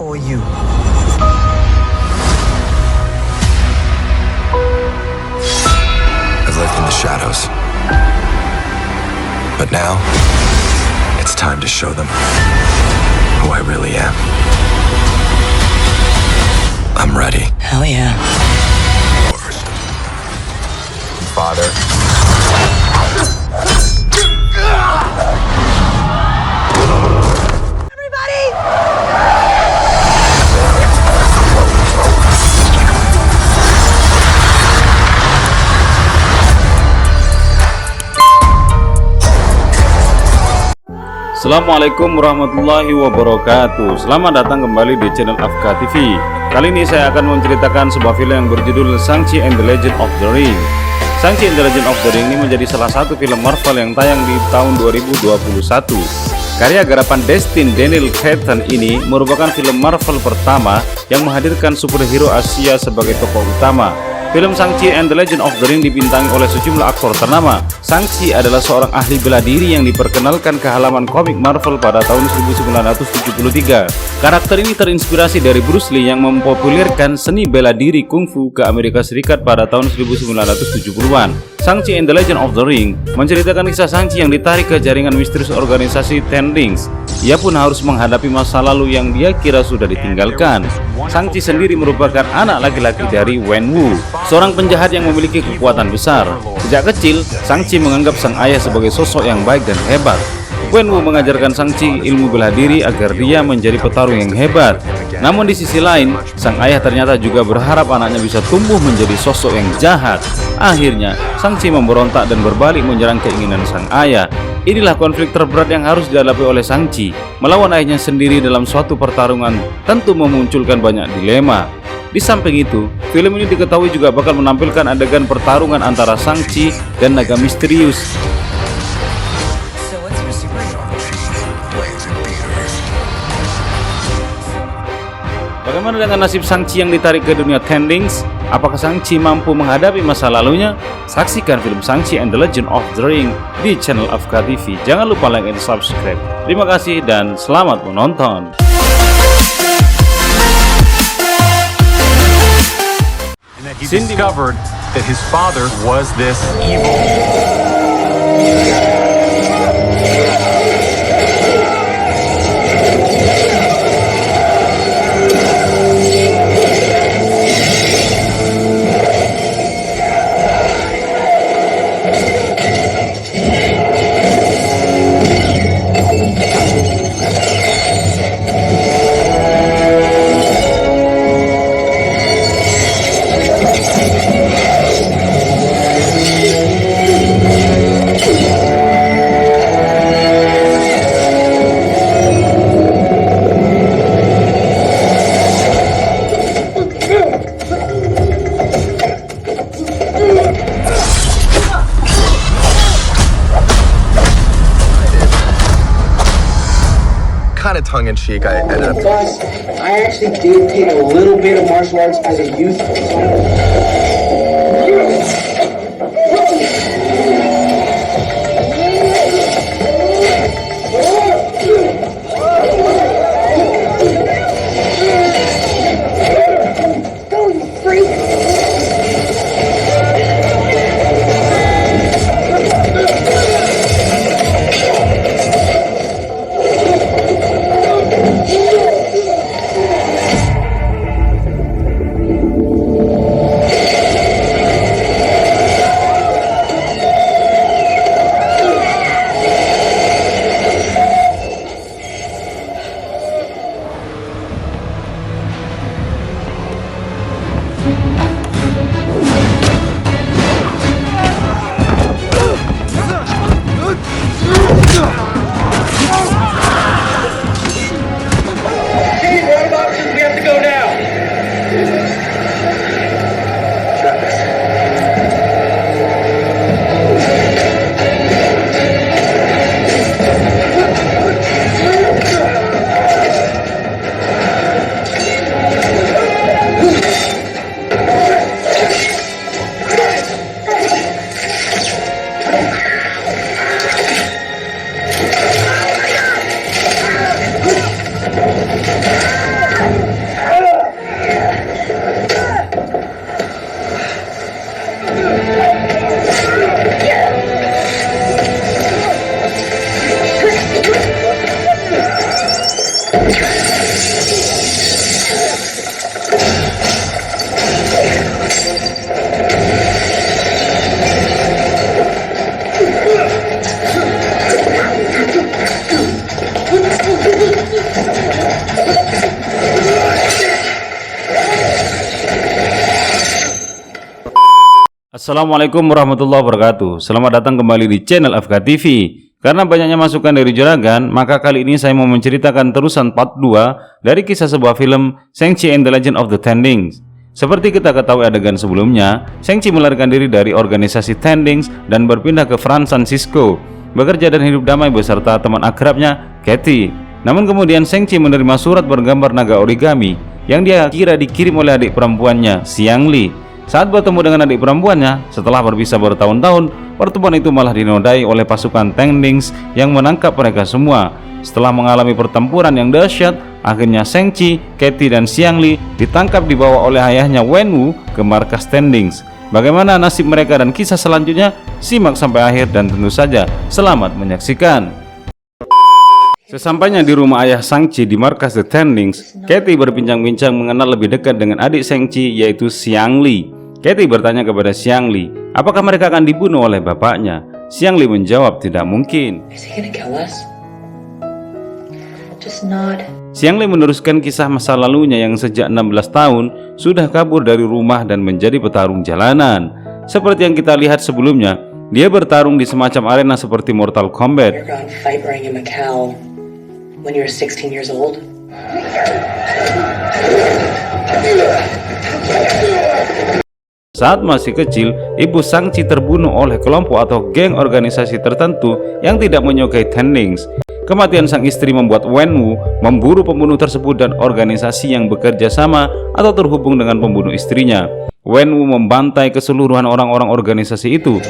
for you. I've lived in the shadows. But now, it's time to show them who I really am. I'm ready. Hell yeah. Father. Assalamualaikum warahmatullahi wabarakatuh. Selamat datang kembali di channel Afka TV. Kali ini saya akan menceritakan sebuah film yang berjudul Shang-Chi and the Legend of the Ring. Shang-Chi and the Legend of the Ring ini menjadi salah satu film Marvel yang tayang di tahun 2021. Karya garapan Destin Daniel Cretton ini merupakan film Marvel pertama yang menghadirkan superhero Asia sebagai tokoh utama. Film Shang-Chi and the Legend of the Ring dibintangi oleh sejumlah aktor ternama. Shang-Chi adalah seorang ahli bela diri yang diperkenalkan ke halaman komik Marvel pada tahun 1973. Karakter ini terinspirasi dari Bruce Lee yang mempopulerkan seni bela diri kungfu ke Amerika Serikat pada tahun 1970-an. Shang-Chi and the Legend of the Ring menceritakan kisah Shang-Chi yang ditarik ke jaringan misterius organisasi Ten Rings. Ia pun harus menghadapi masa lalu yang dia kira sudah ditinggalkan. Shang-Chi sendiri merupakan anak laki-laki dari Wen Wu, seorang penjahat yang memiliki kekuatan besar. Sejak kecil, Shang-Chi menganggap sang ayah sebagai sosok yang baik dan hebat. Wen Wu mengajarkan Shang-Chi ilmu bela diri agar dia menjadi petarung yang hebat. Namun di sisi lain, sang ayah ternyata juga berharap anaknya bisa tumbuh menjadi sosok yang jahat. Akhirnya, Shang-Chi memberontak dan berbalik menyerang keinginan sang ayah. Inilah konflik terberat yang harus dihadapi oleh Shang-Chi. Melawan ayahnya sendiri dalam suatu pertarungan tentu memunculkan banyak dilema. Di samping itu, film ini diketahui juga bakal menampilkan adegan pertarungan antara Shang-Chi dan naga misterius. Bagaimana dengan nasib Shang-Chi yang ditarik ke dunia Ten Rings? Apakah Shang-Chi mampu menghadapi masa lalunya? Saksikan film Shang-Chi and the Legend of the Ring di channel Afka TV. Jangan lupa like and subscribe. Terima kasih dan selamat menonton. He discovered that his father was this evil. Kind of tongue-in-cheek, I ended up... Plus, I actually did take a little bit of martial arts as a youth. Go, you freak! Assalamualaikum warahmatullahi wabarakatuh. Selamat datang kembali di channel AFK TV. Karena banyaknya masukan dari Juragan, maka kali ini saya mau menceritakan terusan part 2 dari kisah sebuah film Shang-Chi and the Legend of the Ten Rings. Seperti kita ketahui adegan sebelumnya, Shang-Chi melarikan diri dari organisasi Ten Rings dan berpindah ke San Francisco, bekerja dan hidup damai beserta teman akrabnya, Katie. Namun kemudian Shang-Chi menerima surat bergambar naga origami yang dia kira dikirim oleh adik perempuannya, Xiang Li. Saat bertemu dengan adik perempuannya, setelah berpisah bertahun-tahun, pertemuan itu malah dinodai oleh pasukan Ten Rings yang menangkap mereka semua. Setelah mengalami pertempuran yang dahsyat, akhirnya Shang-Chi, Katie, dan Xiang Li ditangkap dibawa oleh ayahnya Wen Wu ke markas Ten Rings. Bagaimana nasib mereka dan kisah selanjutnya? Simak sampai akhir dan tentu saja selamat menyaksikan. Sesampainya di rumah ayah Shang-Chi di markas The Ten Rings, Katie berbincang-bincang mengenal lebih dekat dengan adik Shang-Chi yaitu Xiang Li. Katie bertanya kepada Xiang Li, apakah mereka akan dibunuh oleh bapaknya? Xiang Li menjawab, tidak mungkin. Xiang Li meneruskan kisah masa lalunya yang sejak 16 tahun sudah kabur dari rumah dan menjadi petarung jalanan. Seperti yang kita lihat sebelumnya, dia bertarung di semacam arena seperti Mortal Kombat. Saat masih kecil, ibu Shang-Chi terbunuh oleh kelompok atau geng organisasi tertentu yang tidak menyukai Ten Rings. Kematian sang istri membuat Wen Wu memburu pembunuh tersebut dan organisasi yang bekerja sama atau terhubung dengan pembunuh istrinya. Wen Wu membantai keseluruhan orang-orang organisasi itu.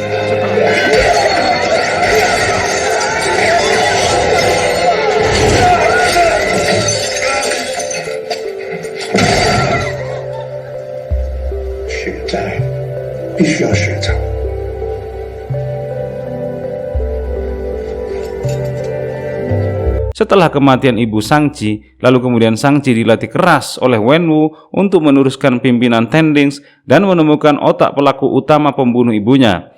Setelah kematian ibu Shang-Chi, lalu kemudian Shang-Chi dilatih keras oleh Wen Wu untuk meneruskan pimpinan Ten Rings dan menemukan otak pelaku utama pembunuh ibunya.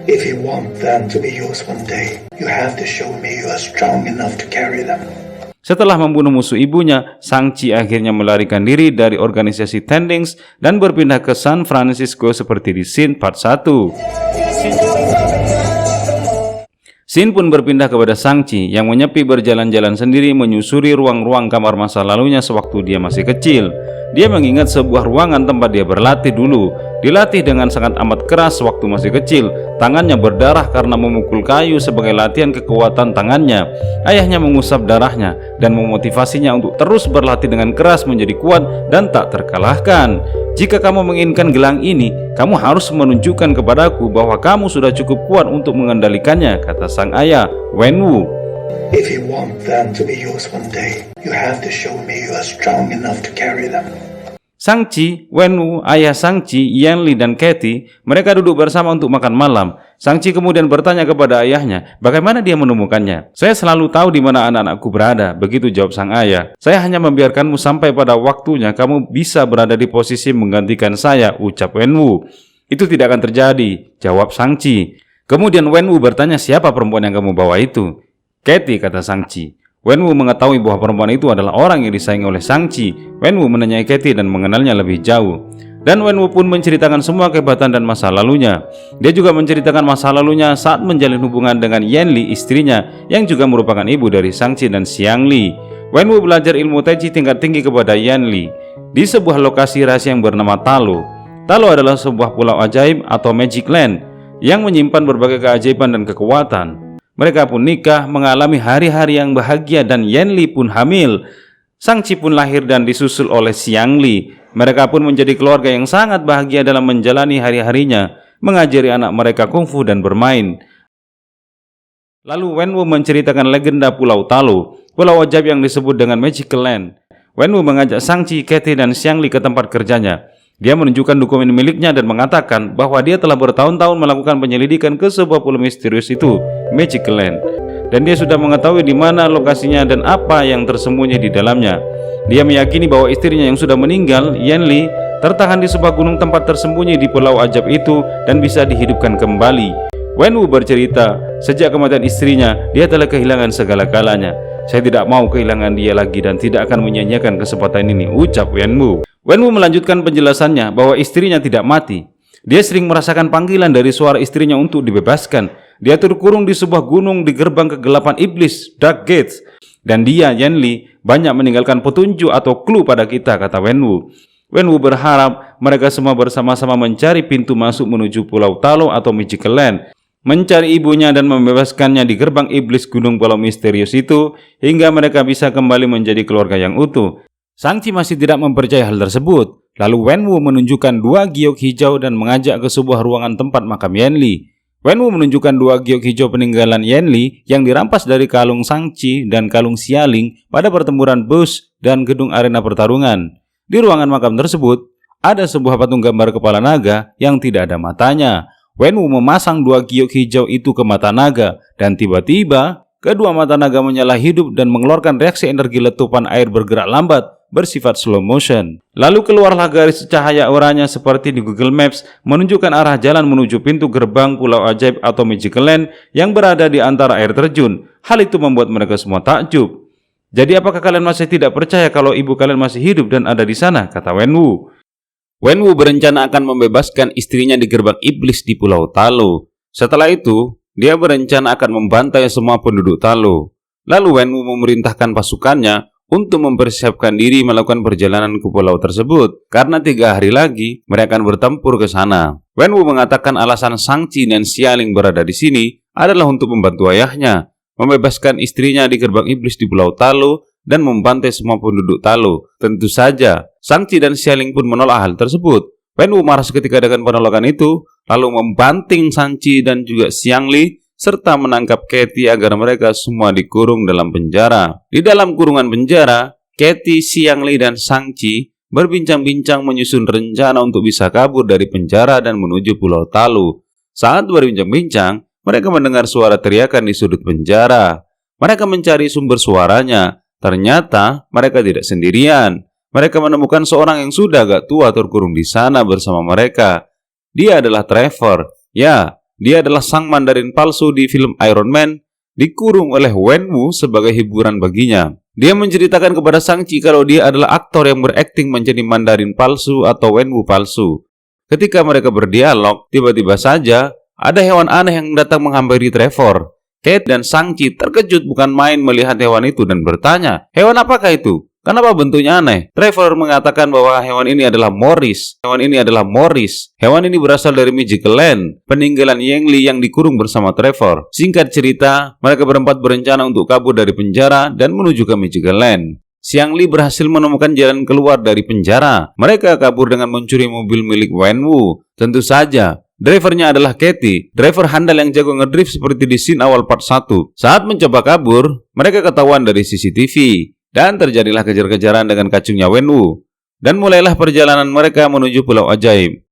If you want them to be yours one day, you have to show me you are strong enough to carry them. Setelah membunuh musuh ibunya, Shang-Chi akhirnya melarikan diri dari organisasi Ten Rings dan berpindah ke San Francisco seperti di scene part 1. Sin pun berpindah kepada Shang-Chi yang menyepi berjalan-jalan sendiri menyusuri ruang-ruang kamar masa lalunya sewaktu dia masih kecil. Dia mengingat sebuah ruangan tempat dia berlatih dulu. Dilatih dengan sangat amat keras waktu masih kecil. Tangannya berdarah karena memukul kayu sebagai latihan kekuatan tangannya. Ayahnya mengusap darahnya dan memotivasinya untuk terus berlatih dengan keras menjadi kuat dan tak terkalahkan. Jika kamu menginginkan gelang ini, kamu harus menunjukkan kepadaku bahwa kamu sudah cukup kuat untuk mengendalikannya, kata sang ayah, Wen Wu. If you want them to be yours one day, you have to show me you are strong enough to carry them. Shang-Chi, Wen Wu, ayah Shang-Chi, Yan Li, dan Katie, mereka duduk bersama untuk makan malam. Shang-Chi kemudian bertanya kepada ayahnya, bagaimana dia menemukannya? Saya selalu tahu di mana anak-anakku berada, begitu jawab sang ayah. Saya hanya membiarkanmu sampai pada waktunya kamu bisa berada di posisi menggantikan saya, ucap Wen Wu. Itu tidak akan terjadi, jawab Shang-Chi. Kemudian Wen Wu bertanya, siapa perempuan yang kamu bawa itu? Katie, kata Shang-Chi. Wen Wu mengetahui bahwa perempuan itu adalah orang yang disayangi oleh Shang-Chi. Wen Wu menanyai Katie dan mengenalnya lebih jauh. Dan Wen Wu pun menceritakan semua kehebatan dan masa lalunya. Dia juga menceritakan masa lalunya saat menjalin hubungan dengan Yan Li, istrinya, yang juga merupakan ibu dari Shang-Chi dan Xiang Li. Wen Wu belajar ilmu Tai Chi tingkat tinggi kepada Yan Li di sebuah lokasi rahasia yang bernama Talo. Talo adalah sebuah pulau ajaib atau Magic Land yang menyimpan berbagai keajaiban dan kekuatan. Mereka pun nikah, mengalami hari-hari yang bahagia, dan Yan Li pun hamil. Shang-Chi pun lahir dan disusul oleh Xiang Li. Mereka pun menjadi keluarga yang sangat bahagia dalam menjalani hari-harinya, mengajari anak mereka kungfu dan bermain. Lalu Wen Wu menceritakan legenda Pulau Talo, pulau ajaib yang disebut dengan Magical Land. Wenwu mengajak Shang-Chi, Katie, dan Xiangli ke tempat kerjanya. Dia menunjukkan dokumen miliknya dan mengatakan bahwa dia telah bertahun-tahun melakukan penyelidikan ke sebuah pulau misterius itu, Magical Land. Dan dia sudah mengetahui di mana lokasinya dan apa yang tersembunyi di dalamnya. Dia meyakini bahwa istrinya yang sudah meninggal, Yanli, tertahan di sebuah gunung tempat tersembunyi di pulau ajaib itu dan bisa dihidupkan kembali. Wenwu bercerita, sejak kematian istrinya, dia telah kehilangan segala-galanya. Saya tidak mau kehilangan dia lagi dan tidak akan menyia-nyiakan kesempatan ini, ucap Wenwu. Wenwu melanjutkan penjelasannya bahwa istrinya tidak mati. Dia sering merasakan panggilan dari suara istrinya untuk dibebaskan. Dia terkurung di sebuah gunung di gerbang kegelapan iblis, Dark Gates. Dan dia, Yanli, banyak meninggalkan petunjuk atau clue pada kita, kata Wenwu. Wenwu berharap mereka semua bersama-sama mencari pintu masuk menuju Pulau Talo atau Magical Land, mencari ibunya dan membebaskannya di gerbang iblis gunung pulau misterius itu, hingga mereka bisa kembali menjadi keluarga yang utuh. Shang-Chi masih tidak mempercayai hal tersebut. Lalu Wenwu menunjukkan 2 giok hijau dan mengajak ke sebuah ruangan tempat makam Yanli. Wenwu menunjukkan 2 giok hijau peninggalan Yanli yang dirampas dari kalung Shang-Chi dan kalung Xialing pada pertempuran Bush dan gedung arena pertarungan. Di ruangan makam tersebut, ada sebuah patung gambar kepala naga yang tidak ada matanya. Wenwu memasang 2 giok hijau itu ke mata naga, dan tiba-tiba kedua mata naga menyala hidup dan mengeluarkan reaksi energi letupan air bergerak lambat bersifat slow motion. Lalu keluarlah garis cahaya oranye seperti di Google Maps, menunjukkan arah jalan menuju pintu gerbang pulau ajaib atau Magical Land yang berada di antara air terjun. Hal itu membuat mereka semua takjub. Jadi apakah kalian masih tidak percaya kalau ibu kalian masih hidup dan ada di sana? Kata Wenwu. Wenwu berencana akan membebaskan istrinya di gerbang iblis di Pulau Talo. Setelah itu, dia berencana akan membantai semua penduduk Talo. Lalu Wenwu memerintahkan pasukannya untuk mempersiapkan diri melakukan perjalanan ke pulau tersebut, karena 3 hari lagi mereka akan bertempur ke sana. Wenwu mengatakan alasan Shang-Chi dan Xialing berada di sini adalah untuk membantu ayahnya, membebaskan istrinya di gerbang iblis di Pulau Talo dan membantai semua penduduk Talo. Tentu saja, Shang-Chi dan Xialing pun menolak hal tersebut. Wenwu marah seketika dengan penolakan itu, lalu membanting Shang-Chi dan juga Xiangli serta menangkap Katie agar mereka semua dikurung dalam penjara. Di dalam kurungan penjara, Katie, Xiangli, dan Shang-Chi berbincang-bincang menyusun rencana untuk bisa kabur dari penjara dan menuju Pulau Talo. Saat berbincang-bincang, mereka mendengar suara teriakan di sudut penjara. Mereka mencari sumber suaranya. Ternyata mereka tidak sendirian. Mereka menemukan seorang yang sudah agak tua terkurung di sana bersama mereka. Dia adalah Trevor. Ya, dia adalah sang Mandarin palsu di film Iron Man, dikurung oleh Wenwu sebagai hiburan baginya. Dia menceritakan kepada Shang-Chi kalau dia adalah aktor yang berakting menjadi Mandarin palsu atau Wenwu palsu. Ketika mereka berdialog, tiba-tiba saja ada hewan aneh yang datang menghampiri Trevor. Kate dan Shang-Chi terkejut bukan main melihat hewan itu dan bertanya, "Hewan apakah itu? Kenapa bentuknya aneh?" Trevor mengatakan bahwa hewan ini adalah Morris. Hewan ini berasal dari Magical Land, peninggalan Yanli yang dikurung bersama Trevor. Singkat cerita, mereka berempat berencana untuk kabur dari penjara dan menuju ke Magical Land. Xiangli berhasil menemukan jalan keluar dari penjara. Mereka kabur dengan mencuri mobil milik Wenwu. Tentu saja, drivernya adalah Katie, driver handal yang jago ngedrift seperti di scene awal part 1. Saat mencoba kabur, mereka ketahuan dari CCTV. Dan terjadilah kejar-kejaran dengan kacungnya Wenwu. Dan mulailah perjalanan mereka menuju Pulau Ajaib.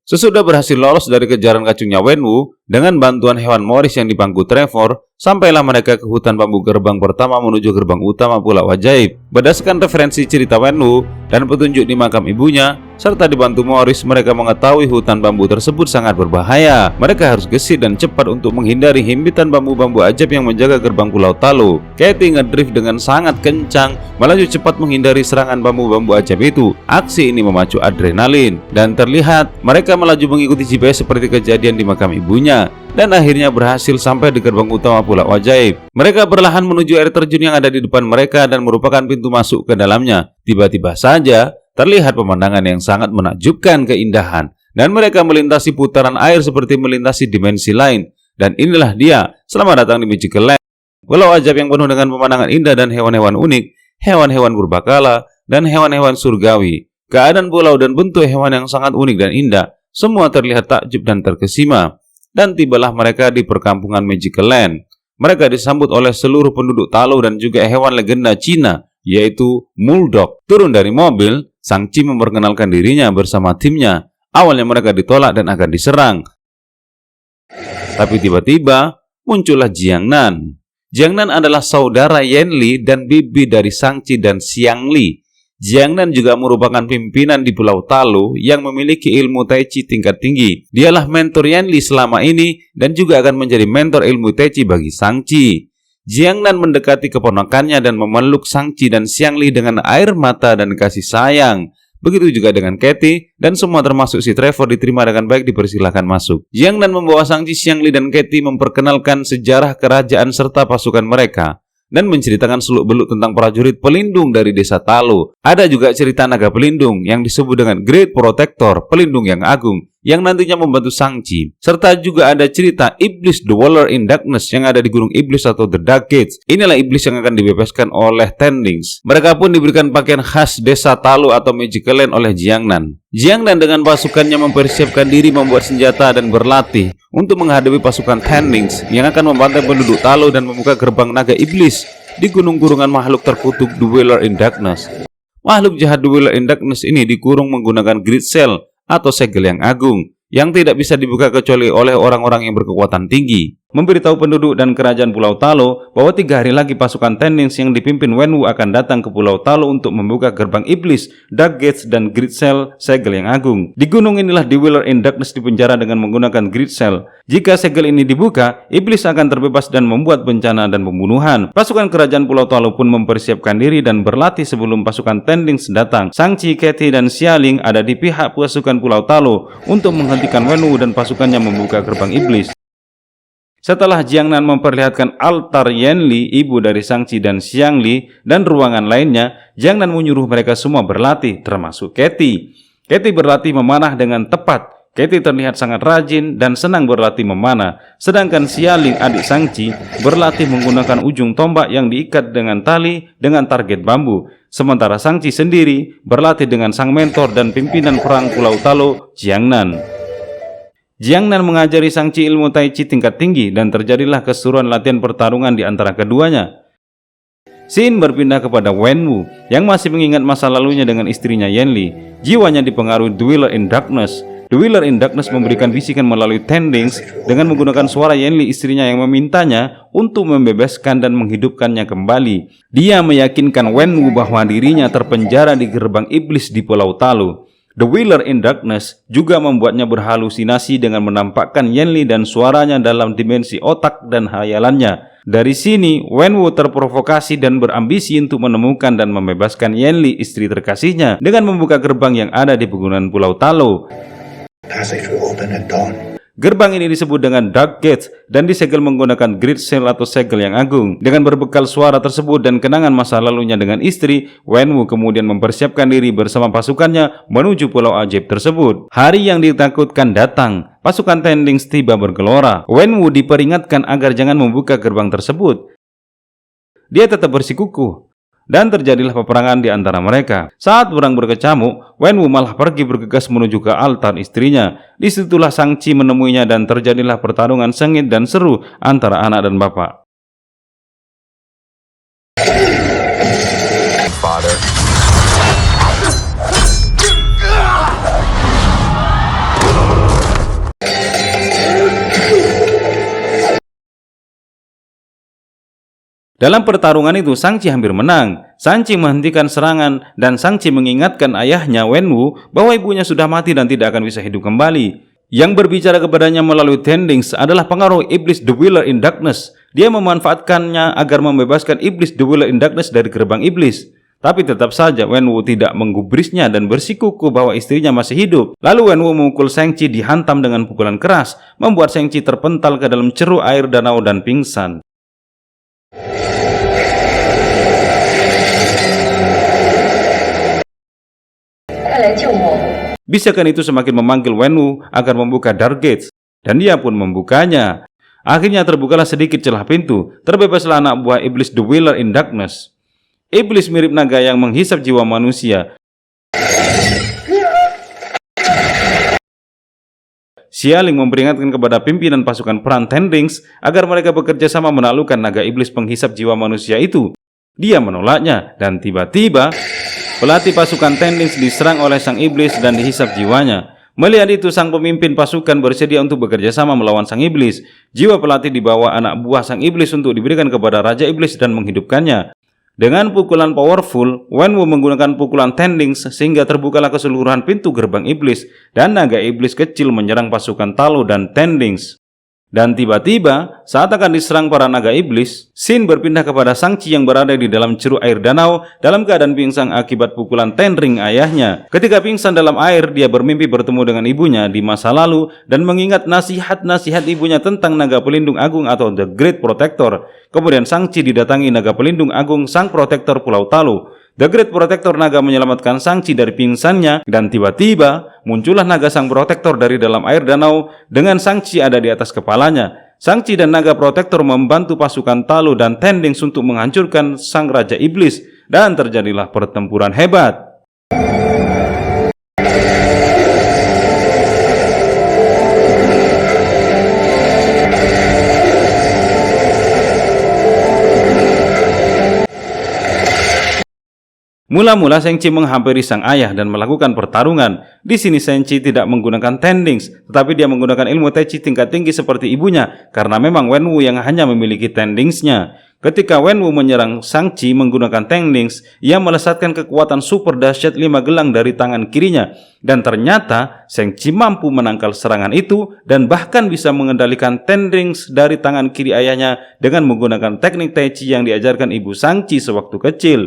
Sesudah berhasil lolos dari kejaran kacungnya Wenwu, dengan bantuan hewan Morris yang dipangku Trevor, sampailah mereka ke hutan bambu gerbang pertama menuju gerbang utama Pulau Ajaib. Berdasarkan referensi cerita Wenwu dan petunjuk di makam ibunya, serta dibantu Morris, mereka mengetahui hutan bambu tersebut sangat berbahaya. Mereka harus gesit dan cepat untuk menghindari himpitan bambu-bambu ajaib yang menjaga gerbang Pulau Talo. Katie ngedrift dengan sangat kencang, melaju cepat menghindari serangan bambu-bambu ajaib itu. Aksi ini memacu adrenalin, dan terlihat mereka melaju mengikuti GPS seperti kejadian di makam ibunya. Dan akhirnya berhasil sampai di gerbang utama Pulau Ajaib. Mereka perlahan menuju air terjun yang ada di depan mereka dan merupakan pintu masuk ke dalamnya. Tiba-tiba saja terlihat pemandangan yang sangat menakjubkan keindahan, dan mereka melintasi putaran air seperti melintasi dimensi lain. Dan inilah dia, selamat datang di Magical Land, Pulau Ajaib yang penuh dengan pemandangan indah dan hewan-hewan unik, hewan-hewan purbakala, dan hewan-hewan surgawi. Keadaan pulau dan bentuk hewan yang sangat unik dan indah, semua terlihat takjub dan terkesima. Dan tibalah mereka di perkampungan Magical Land. Mereka disambut oleh seluruh penduduk Talo dan juga hewan legenda Cina yaitu Muldok. Turun dari mobil, Shang-Chi memperkenalkan dirinya bersama timnya. Awalnya mereka ditolak dan akan diserang. Tapi tiba-tiba muncullah Jiang Nan. Jiang Nan adalah saudara Yen Li dan bibi dari Shang-Chi dan Xiang Li. Jiang Nan juga merupakan pimpinan di Pulau Talu yang memiliki ilmu Tai Chi tingkat tinggi. Dialah mentor Yen Li selama ini dan juga akan menjadi mentor ilmu Tai Chi bagi Shang-Chi. Jiang Nan mendekati keponakannya dan memeluk Shang-Chi dan Xiang Li dengan air mata dan kasih sayang. Begitu juga dengan Katie, dan semua termasuk si Trevor diterima dengan baik, dipersilahkan masuk. Jiang Nan membawa Shang-Chi, Xiang Li, dan Katie memperkenalkan sejarah kerajaan serta pasukan mereka, dan menceritakan seluk-beluk tentang prajurit pelindung dari desa Talu. Ada juga cerita naga pelindung yang disebut dengan Great Protector, pelindung yang agung, yang nantinya membantu Shang-Chi. Serta juga ada cerita Iblis Dweller in Darkness yang ada di Gunung Iblis atau The Dark Gates. Inilah iblis yang akan dibebaskan oleh Tendings. Mereka pun diberikan pakaian khas desa Talu atau Magical Land oleh Jiang Nan. Jiang Nan dengan pasukannya mempersiapkan diri membuat senjata dan berlatih untuk menghadapi pasukan Tendings yang akan membantai penduduk Talu dan membuka gerbang naga iblis di gunung kurungan makhluk terkutuk Dweller in Darkness. Makhluk jahat Dweller in Darkness ini dikurung menggunakan Great Cell atau segel yang agung, yang tidak bisa dibuka kecuali oleh orang-orang yang berkekuatan tinggi. Memberitahu penduduk dan kerajaan Pulau Talu bahwa 3 hari lagi pasukan Tendings yang dipimpin Wenwu akan datang ke Pulau Talu untuk membuka gerbang iblis, Dark Gates, dan Great Cell, segel yang agung. Di gunung inilah Dweller in Darkness dipenjara dengan menggunakan Great Cell. Jika segel ini dibuka, iblis akan terbebas dan membuat bencana dan pembunuhan. Pasukan kerajaan Pulau Talu pun mempersiapkan diri dan berlatih sebelum pasukan Tendings datang. Shang-Chi, Katie, dan Xia Ling ada di pihak pasukan Pulau Talu untuk menghentikan Wenwu dan pasukannya membuka gerbang iblis. Setelah Jiang Nan memperlihatkan altar Yen Li, ibu dari Shang-Chi dan Xiang Li, dan ruangan lainnya, Jiang Nan menyuruh mereka semua berlatih, termasuk Katie. Katie berlatih memanah dengan tepat. Katie terlihat sangat rajin dan senang berlatih memanah, sedangkan Xia Ling, adik Shang-Chi, berlatih menggunakan ujung tombak yang diikat dengan tali dengan target bambu. Sementara Shang-Chi sendiri berlatih dengan sang mentor dan pimpinan perang Pulau Talu, Jiang Nan. Jiang Nan mengajari Shang-Chi ilmu Tai Chi tingkat tinggi dan terjadilah keseruan latihan pertarungan di antara keduanya. Scene berpindah kepada Wenwu yang masih mengingat masa lalunya dengan istrinya Yen Li. Jiwanya dipengaruhi Dweller in Darkness. Dweller in Darkness memberikan bisikan melalui Tendings dengan menggunakan suara Yen Li, istrinya, yang memintanya untuk membebaskan dan menghidupkannya kembali. Dia meyakinkan Wenwu bahwa dirinya terpenjara di gerbang iblis di Pulau Talu. Dweller in Darkness juga membuatnya berhalusinasi dengan menampakkan Yen Li dan suaranya dalam dimensi otak dan hayalannya. Dari sini, Wenwu terprovokasi dan berambisi untuk menemukan dan membebaskan Yen Li, istri terkasihnya, dengan membuka gerbang yang ada di pegunungan Pulau Talu. Passage will open at dawn. Gerbang ini disebut dengan Dark Gates dan disegel menggunakan Great Cell atau segel yang agung. Dengan berbekal suara tersebut dan kenangan masa lalunya dengan istri, Wenwu kemudian mempersiapkan diri bersama pasukannya menuju pulau ajaib tersebut. Hari yang ditakutkan datang. Pasukan Tendings tiba bergelora. Wenwu diperingatkan agar jangan membuka gerbang tersebut. Dia tetap bersikukuh. Dan terjadilah peperangan di antara mereka. Saat perang berkecamuk, Wenwu malah pergi bergegas menuju ke altar istrinya. Disitulah Shang-Chi menemuinya dan terjadilah pertarungan sengit dan seru antara anak dan bapak. Father. Dalam pertarungan itu, Shang-Chi hampir menang. Shang-Chi menghentikan serangan dan Shang-Chi mengingatkan ayahnya Wenwu bahwa ibunya sudah mati dan tidak akan bisa hidup kembali. Yang berbicara kepadanya melalui Tendings adalah pengaruh iblis Dweller in Darkness. Dia memanfaatkannya agar membebaskan iblis Dweller in Darkness dari gerbang iblis. Tapi tetap saja Wenwu tidak menggubrisnya dan bersikukuh bahwa istrinya masih hidup. Lalu Wenwu memukul Shang-Chi dihantam dengan pukulan keras, membuat Shang-Chi terpental ke dalam ceruk air danau dan pingsan. Bisikan itu semakin memanggil Wenwu agar membuka Dark Gates, dan dia pun membukanya. Akhirnya terbukalah sedikit celah pintu, terbebaslah anak buah iblis Dweller in Darkness. Iblis mirip naga yang menghisap jiwa manusia. Xia Ling memperingatkan kepada pimpinan pasukan perang Tendings agar mereka bekerja sama menaklukkan naga iblis penghisap jiwa manusia itu. Dia menolaknya, dan tiba-tiba pelatih pasukan Tendings diserang oleh sang iblis dan dihisap jiwanya. Melihat itu, sang pemimpin pasukan bersedia untuk bekerja sama melawan sang iblis. Jiwa pelatih dibawa anak buah sang iblis untuk diberikan kepada Raja Iblis dan menghidupkannya. Dengan pukulan powerful, Wenwu menggunakan pukulan Tendings sehingga terbukalah keseluruhan pintu gerbang iblis dan naga iblis kecil menyerang pasukan Talo dan Tendings. Dan tiba-tiba, saat akan diserang para naga iblis, Sin berpindah kepada Shang-Chi yang berada di dalam ceruk air danau dalam keadaan pingsan akibat pukulan Ten-Ring ayahnya. Ketika pingsan dalam air, dia bermimpi bertemu dengan ibunya di masa lalu dan mengingat nasihat-nasihat ibunya tentang naga pelindung agung atau The Great Protector. Kemudian Shang-Chi didatangi naga pelindung agung Sang Protektor Pulau Talo. The Great Protector naga menyelamatkan Shang-Chi dari pingsannya, dan tiba-tiba muncullah naga Sang Protektor dari dalam air danau dengan Shang-Chi ada di atas kepalanya. Shang-Chi dan naga Protektor membantu pasukan Talo dan Tendings untuk menghancurkan Sang Raja Iblis, dan terjadilah pertempuran hebat. Mula-mula Shang-Chi menghampiri sang ayah dan melakukan pertarungan. Di sini Shang-Chi tidak menggunakan Tendings, tetapi dia menggunakan ilmu Tai Chi tingkat tinggi seperti ibunya, karena memang Wenwu yang hanya memiliki Tendings-nya. Ketika Wenwu menyerang Shang-Chi menggunakan Tendings, ia melesatkan kekuatan super dahsyat 5 gelang dari tangan kirinya, dan ternyata Shang-Chi mampu menangkal serangan itu dan bahkan bisa mengendalikan Tendings dari tangan kiri ayahnya dengan menggunakan teknik Tai Chi yang diajarkan ibu Shang-Chi sewaktu kecil.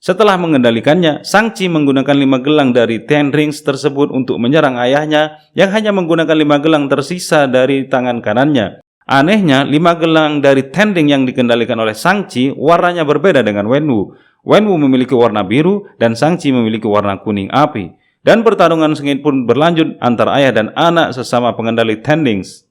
Setelah mengendalikannya, Shang-Chi menggunakan 5 gelang dari Ten Rings tersebut untuk menyerang ayahnya yang hanya menggunakan 5 gelang tersisa dari tangan kanannya. Anehnya, 5 gelang dari Ten Ring yang dikendalikan oleh Shang-Chi warnanya berbeda dengan Wenwu. Wenwu memiliki warna biru dan Shang-Chi memiliki warna kuning api. Dan pertarungan sengit pun berlanjut antara ayah dan anak sesama pengendali Ten Rings.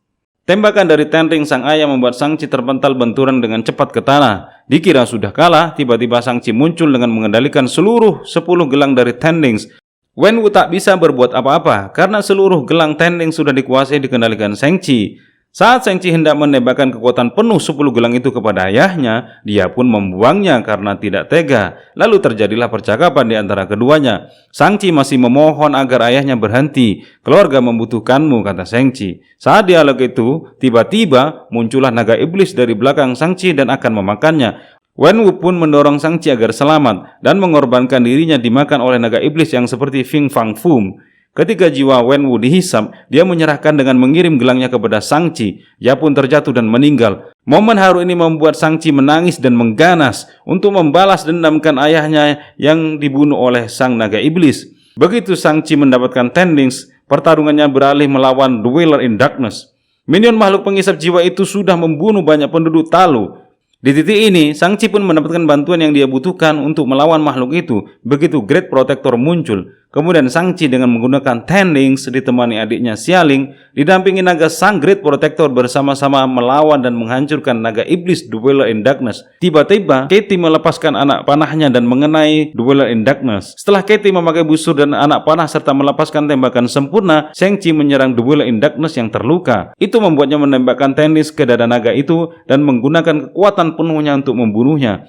Tembakan dari Ten Ring sang ayah membuat Shang-Chi terpental benturan dengan cepat ke tanah. Dikira sudah kalah, tiba-tiba Shang-Chi muncul dengan mengendalikan seluruh 10 gelang dari Ten Rings. Wenwu tak bisa berbuat apa-apa karena seluruh gelang Ten Rings sudah dikuasai dikendalikan Shang-Chi. Saat Shang-Chi hendak menembakkan kekuatan penuh 10 gelang itu kepada ayahnya, dia pun membuangnya karena tidak tega. Lalu terjadilah percakapan di antara keduanya. Shang-Chi masih memohon agar ayahnya berhenti. Keluarga membutuhkanmu, kata Shang-Chi. Saat dialog itu, tiba-tiba muncullah naga iblis dari belakang Shang-Chi dan akan memakannya. Wenwu pun mendorong Shang-Chi agar selamat dan mengorbankan dirinya dimakan oleh naga iblis yang seperti Fing Fang Foom. Ketika jiwa Wenwu dihisap, dia menyerahkan dengan mengirim gelangnya kepada Shang-Chi. Ia pun terjatuh dan meninggal. Momen haru ini membuat Shang-Chi menangis dan mengganas untuk membalas dendamkan ayahnya yang dibunuh oleh sang naga iblis. Begitu Shang-Chi mendapatkan Ten Rings, pertarungannya beralih melawan Dweller in Darkness. Minion makhluk pengisap jiwa itu sudah membunuh banyak penduduk Talo. Di titik ini, Shang-Chi pun mendapatkan bantuan yang dia butuhkan untuk melawan makhluk itu. Begitu Great Protector muncul, kemudian Shang-Chi dengan menggunakan Ten Rings ditemani adiknya Xialing, didampingi naga Sang Great Protector bersama-sama melawan dan menghancurkan naga iblis Dweller in Darkness. Tiba-tiba, Katie melepaskan anak panahnya dan mengenai Dweller in Darkness. Setelah Katie memakai busur dan anak panah serta melepaskan tembakan sempurna, Shang-Chi menyerang Dweller in Darkness yang terluka. Itu membuatnya menembakkan Ten Rings ke dada naga itu dan menggunakan kekuatan penuhnya untuk membunuhnya.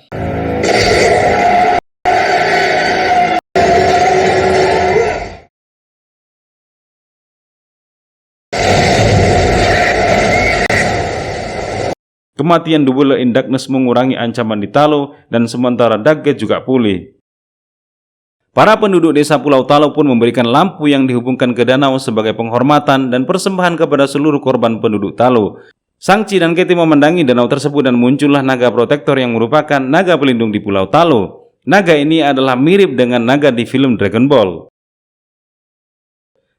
Kematian Dweller in Darkness mengurangi ancaman di Talo dan sementara Daggett juga pulih. Para penduduk desa Pulau Talo pun memberikan lampu yang dihubungkan ke danau sebagai penghormatan dan persembahan kepada seluruh korban penduduk Talo. Shang-Chi dan Katie memandangi danau tersebut dan muncullah naga protektor yang merupakan naga pelindung di Pulau Talo. Naga ini adalah mirip dengan naga di film Dragon Ball.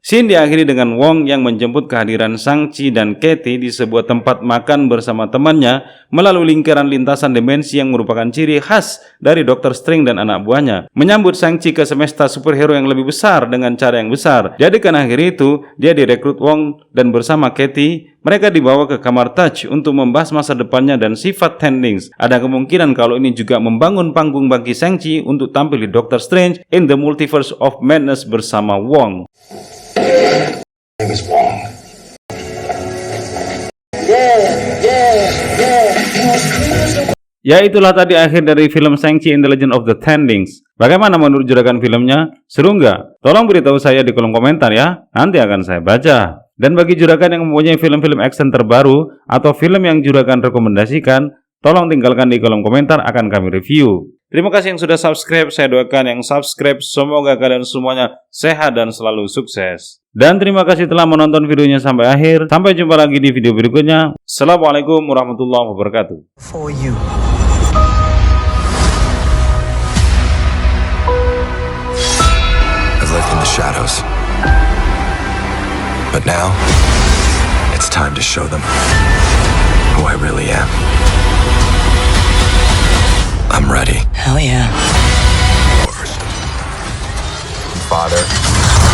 Scene diakhiri dengan Wong yang menjemput kehadiran Shang-Chi dan Katie di sebuah tempat makan bersama temannya melalui lingkaran lintasan dimensi yang merupakan ciri khas dari Dr. Strange dan anak buahnya. Menyambut Shang-Chi ke semesta superhero yang lebih besar dengan cara yang besar. Jadi kan akhir itu, dia direkrut Wong dan bersama Katie, mereka dibawa ke kamar Touch untuk membahas masa depannya dan sifat Ten Rings. Ada kemungkinan kalau ini juga membangun panggung bagi Shang-Chi untuk tampil di Doctor Strange in the Multiverse of Madness bersama Wong. I was wrong. Yeah. Ya itulah tadi akhir dari film Shang-Chi and the Legend of the Ten Rings. Bagaimana menurut juragan filmnya? Seru nggak? Tolong beritahu saya di kolom komentar ya, nanti akan saya baca. Dan bagi juragan yang mempunyai film-film action terbaru atau film yang juragan rekomendasikan, tolong tinggalkan di kolom komentar, akan kami review. Terima kasih yang sudah subscribe, saya doakan yang subscribe semoga kalian semuanya sehat dan selalu sukses. Dan terima kasih telah menonton videonya sampai akhir. Sampai jumpa lagi di video berikutnya. Assalamualaikum warahmatullahi wabarakatuh. For you. I've lived in the shadows. But now, it's time to show them who I really am. I'm ready. Hell yeah. Father.